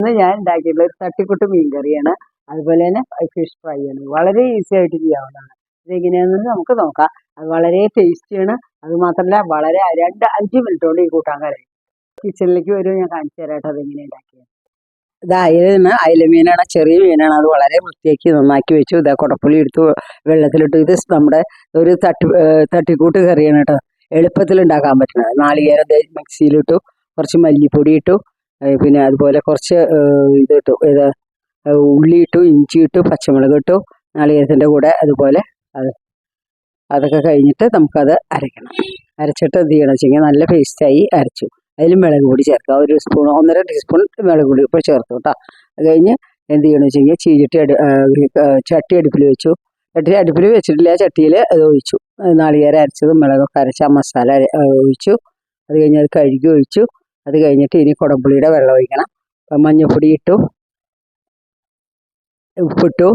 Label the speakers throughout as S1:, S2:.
S1: ഇന്ന് ഞാൻ ഉണ്ടാക്കിയിട്ടുള്ള ഒരു തട്ടിക്കൂട്ട് മീൻ കറിയാണ്. അതുപോലെ തന്നെ ഫിഷ് ഫ്രൈ ആണ്. വളരെ ഈസി ആയിട്ട് ചെയ്യാവുന്നതാണ്. ഇതെങ്ങനെയാണെന്ന് നമുക്ക് നോക്കാം. അത് വളരെ ടേസ്റ്റിയാണ്. അത് മാത്രമല്ല വളരെ 5 മിനിറ്റ് കൊണ്ട് ഈ കൂട്ടാൻ കഴിയും. കിച്ചണിലേക്ക് വരും, ഞാൻ കാണിച്ചു തരാട്ടോ അതെങ്ങനെ ഉണ്ടാക്കിയത്. ഇത് അയലാണ്, അയല മീനാണ്, ചെറിയ മീനാണ്. അത് വളരെ വൃത്തിയാക്കി നന്നാക്കി വെച്ചു. ഇതാ കുടപ്പുളി എടുത്ത് വെള്ളത്തിലിട്ടു. ഇത് നമ്മുടെ ഒരു തട്ടിക്കൂട്ട് കറിയാണ് കേട്ടോ. എളുപ്പത്തിൽ ഉണ്ടാക്കാൻ പറ്റുന്നത്. നാളികേരം മിക്സിയിലിട്ടു, കുറച്ച് മല്ലിപ്പൊടി ഇട്ടു, പിന്നെ അതുപോലെ കുറച്ച് ഇത് ഇട്ടു, ഉള്ളി ഇട്ടു, ഇഞ്ചി ഇട്ടു, പച്ചമുളക് ഇട്ടു, നാളികേരത്തിൻ്റെ കൂടെ. അതുപോലെ അതൊക്കെ കഴിഞ്ഞിട്ട് നമുക്കത് അരയ്ക്കണം. അരച്ചിട്ട് എന്ത് ചെയ്യണം വെച്ച് കഴിഞ്ഞാൽ നല്ല പേസ്റ്റായി അരച്ചു. അതിൽ മുളക് പൊടി ചേർക്കുക. 1 സ്പൂൺ 1.5 ടീസ്പൂൺ മുളക് പൊടി ഇപ്പോൾ ചേർത്തു കേട്ടോ. അത് കഴിഞ്ഞ് എന്ത് ചെയ്യണമെന്ന് വെച്ച് കഴിഞ്ഞാൽ ചട്ടി അടുപ്പിൽ വെച്ചു. ചട്ടി അടുപ്പിൽ വെച്ചിട്ടില്ല, ചട്ടിയിൽ അത് ഒഴിച്ചു. നാളികേരം അരച്ചതും മുളകൊക്കെ അരച്ച മസാല ഒഴിച്ചു. അത് കഴിഞ്ഞ് അത് കഴുകി ഒഴിച്ചു. അത് കഴിഞ്ഞിട്ട് ഇനി കുടംപുളിയുടെ വെള്ളം ഒഴിക്കണം. മഞ്ഞൾപ്പൊടി ഇട്ടു, ഉപ്പിട്ടു.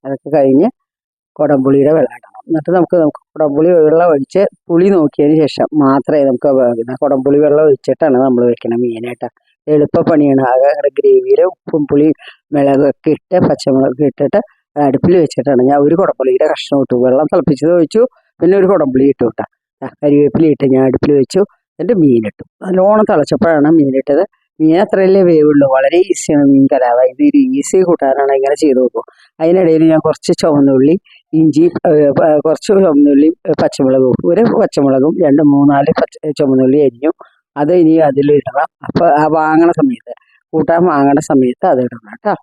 S1: അതൊക്കെ കഴിഞ്ഞ് കുടംപുളിയുടെ വെള്ളം ഇടണം. എന്നിട്ട് നമുക്ക് കുടംപുളി വെള്ളം ഒഴിച്ച് പുളി നോക്കിയതിന് ശേഷം മാത്രമേ നമുക്ക് കുടംപുളി വെള്ളം ഒഴിച്ചിട്ടാണ് നമ്മൾ വെക്കണം മീനായിട്ട്. എളുപ്പപ്പണിയാണ്. ആകെ ഗ്രേവിയിൽ ഉപ്പും പുളി മുളകൊക്കെ ഇട്ട് പച്ചമുളകൊക്കെ ഇട്ടിട്ട് അടുപ്പിൽ വെച്ചിട്ടാണ് ഞാൻ ഒരു കുടംപുളിയുടെ കഷ്ണം ഇട്ടു. വെള്ളം തിളപ്പിച്ചത് ഒഴിച്ചു, പിന്നെ ഒരു കുടംപുളി ഇട്ടു കേട്ടോ. കരിവേപ്പില ഇട്ട് ഞാൻ അടുപ്പിൽ വെച്ചു. എന്നിട്ട് മീനിട്ടു. നല്ലോണം തിളച്ചപ്പോഴാണ് മീനിട്ടത്. മീൻ അത്രയല്ലേ വേവുള്ളൂ. വളരെ ഈസിയാണ് മീൻ കലാവ. ഇതൊരു ഈസി കൂട്ടാനാണ്. ഇങ്ങനെ ചെയ്ത് നോക്കും. അതിനിടയിൽ ഞാൻ കുറച്ച് ചുവന്നുള്ളി, ഇഞ്ചി, കുറച്ച് ചുവന്നുള്ളിയും പച്ചമുളകും, ഒരു പച്ചമുളകും 2-3-4 ചുവന്നുള്ളി അരിഞ്ഞു. അത് ഇനി അതിലിടണം. അപ്പോൾ വാങ്ങണ സമയത്ത്, കൂട്ടാൻ വാങ്ങണ സമയത്ത് അത് ഇടണം കേട്ടോ.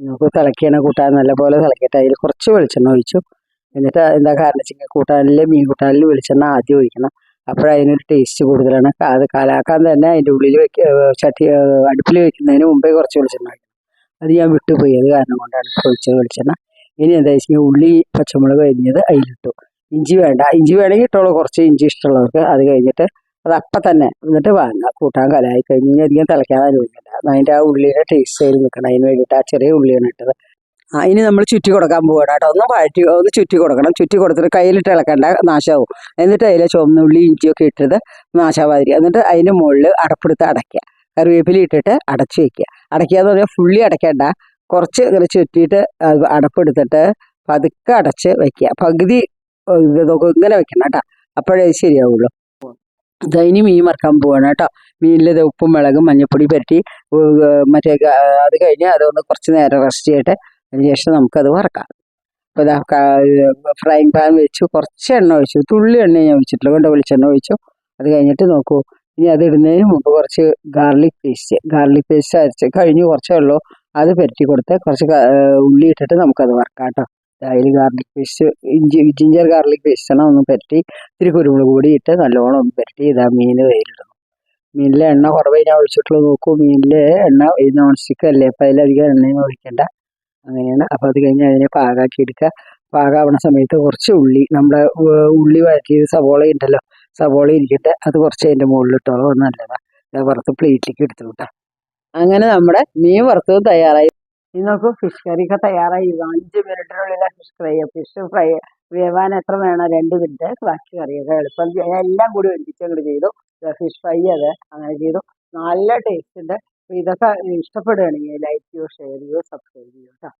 S1: നമുക്ക് തിളയ്ക്കണ കൂട്ടാൻ നല്ലപോലെ തിളക്കട്ടെ. അതിൽ കുറച്ച് വെളിച്ചെണ്ണ ഒഴിച്ചു. എന്നിട്ട് എന്താ കാരണം വെച്ചാൽ മീൻ കൂട്ടാനിൽ വെളിച്ചെണ്ണ ആദ്യം ഒഴിക്കണം. അപ്പോഴതിനൊരു ടേസ്റ്റ് കൂടുതലാണ്. അത് കലാക്കാൻ തന്നെ അതിൻ്റെ ഉള്ളിൽ അടുപ്പിൽ വെക്കുന്നതിന് മുമ്പേ കുറച്ച് വെളിച്ചെണ്ണ ഒഴിക്കണം. അത് ഞാൻ വിട്ടുപോയി. അത് കാരണം കൊണ്ടാണ് ഒഴിച്ചത് വെളിച്ചെണ്ണ. ഇനി എന്താ വെച്ചാൽ ഉള്ളി പച്ചമുളക് അരിഞ്ഞത് അതിലിട്ടു. ഇഞ്ചി വേണ്ട, ഇഞ്ചി വേണമെങ്കിൽ ഇട്ടോളൂ, കുറച്ച് ഇഞ്ചി ഇഷ്ടമുള്ളവർക്ക്. അത് കഴിഞ്ഞിട്ട് അത് അപ്പം തന്നെ എന്നിട്ട് വാങ്ങുക. കൂട്ടാൻ കലായി കഴിഞ്ഞ് കഴിഞ്ഞാൽ അധികം തിളയ്ക്കാൻ അനുവദിക്കില്ല. അതിൻ്റെ ആ ഉള്ളിയുടെ ടേസ്റ്റ് അതിൽ നിൽക്കണം. അതിന് വേണ്ടിയിട്ട് ആ ചെറിയ ഉള്ളിയാണ് ഇട്ടത്. ഇനി നമ്മൾ ചുറ്റി കൊടുക്കാൻ പോകണം കേട്ടോ. ഒന്ന് ചുറ്റി കൊടുക്കണം. ചുറ്റി കൊടുത്തിട്ട് കയ്യിലിട്ട് ഇളക്കണ്ട, നാശമാവും. എന്നിട്ട് അതിലെ ചുവന്നുള്ളി ഇഞ്ചിയൊക്കെ ഇട്ടത് നാശാവാതിരി. എന്നിട്ട് അതിൻ്റെ മുകളിൽ അടപ്പെടുത്ത് അടയ്ക്കുക. കറിവേപ്പില ഇട്ടിട്ട് അടച്ചു വയ്ക്കുക. അടയ്ക്കുക എന്ന് പറഞ്ഞാൽ ഫുള്ളി അടയ്ക്കേണ്ട, കുറച്ച് ഇങ്ങനെ ചുറ്റിയിട്ട് അടപ്പെടുത്തിട്ട് പതുക്കെ അടച്ച് വയ്ക്കുക. പകുതി ഇങ്ങനെ വെക്കണം കേട്ടോ. അപ്പോഴേ ശരിയാവുള്ളൂ. ഇനി മീൻ വറുക്കാൻ പോവാണ് കേട്ടോ. മീനിൽ ഉപ്പും മുളകും മഞ്ഞൾപ്പൊടി പുരട്ടി അത് കഴിഞ്ഞ് അതൊന്ന് കുറച്ച് നേരം റെസ്റ്റ് ചെയ്തിട്ട് അതിനുശേഷം നമുക്കത് വറക്കാം. അപ്പോൾ ഫ്രൈങ് പാൻ വെച്ചു, കുറച്ച് എണ്ണ ഒഴിച്ചു. തുള്ളി എണ്ണ ഞാൻ ഒഴിച്ചിട്ടില്ല, കൊണ്ട് വെളിച്ചെണ്ണ ഒഴിച്ചു. അത് കഴിഞ്ഞിട്ട് നോക്കൂ, ഇനി അത് ഇടുന്നതിന് മുമ്പ് കുറച്ച് ഗാർലിക് പേസ്റ്റ് അരച്ച് കഴിഞ്ഞ് കുറച്ചേ ഉള്ളൂ. അത് പുരട്ടി കൊടുത്ത് കുറച്ച് ഉള്ളി ഇട്ടിട്ട് നമുക്കത് വറക്കാം കേട്ടോ. അതിൽ ഗാർലിക് പേസ്റ്റ്, ജിഞ്ചർ ഗാർലിക് പേസ്റ്റാണ്. ഒന്ന് പുരട്ടി ഇത്തിരി കുരുമുളക് പൊടി ഇട്ട് നല്ലോണം ഒന്ന് പുരട്ടി ഇതാ മീൻ വെയിലിടണം. മീനിലെ എണ്ണ കുറവേ ഞാൻ ഒഴിച്ചിട്ടുള്ളൂ. നോക്കൂ, മീനിലെ എണ്ണ നോൺ സ്റ്റിക്ക് അല്ലേ, അപ്പോൾ അതിലധികം എണ്ണയും ഒഴിക്കേണ്ട. അങ്ങനെയാണ്. അപ്പോൾ അത് കഴിഞ്ഞ് അതിനെ പാകാക്കി എടുക്കുക. പാകാവണ സമയത്ത് കുറച്ച് നമ്മുടെ ഉള്ളി വഴറ്റിയത് സവോള ഉണ്ടല്ലോ, സവോള ഇരിക്കട്ടെ, അത് കുറച്ച് അതിൻ്റെ മുകളിലിട്ടോളൂ. നല്ലതാണ്. വറുത്ത് പ്ലേറ്റിലേക്ക് എടുത്തു വിട്ടാൽ അങ്ങനെ നമ്മുടെ മീൻ വറുത്തത് തയ്യാറായി. ഇനി നമുക്ക് ഫിഷ് കറിയൊക്കെ തയ്യാറായി. 5 മിനിറ്റിനുള്ളിൽ ഫിഷ് ഫ്രൈ വേവാൻ എത്ര വേണം? 2 മിനിറ്റ്. ബാക്കി കറിയൊക്കെ എളുപ്പം എല്ലാം കൂടി ഒരുമിച്ച് അങ്ങോട്ട് ചെയ്തു. ഫിഷ് ഫ്രൈ അത് അങ്ങനെ ചെയ്തു. നല്ല ടേസ്റ്റ് ഉണ്ട്. അപ്പോൾ ഇതൊക്കെ ഇഷ്ടപ്പെടുകയാണെങ്കിൽ ലൈക്ക് ചെയ്യൂ, ഷെയർ ചെയ്യൂ, സബ്സ്ക്രൈബ് ചെയ്യൂ കേട്ടോ.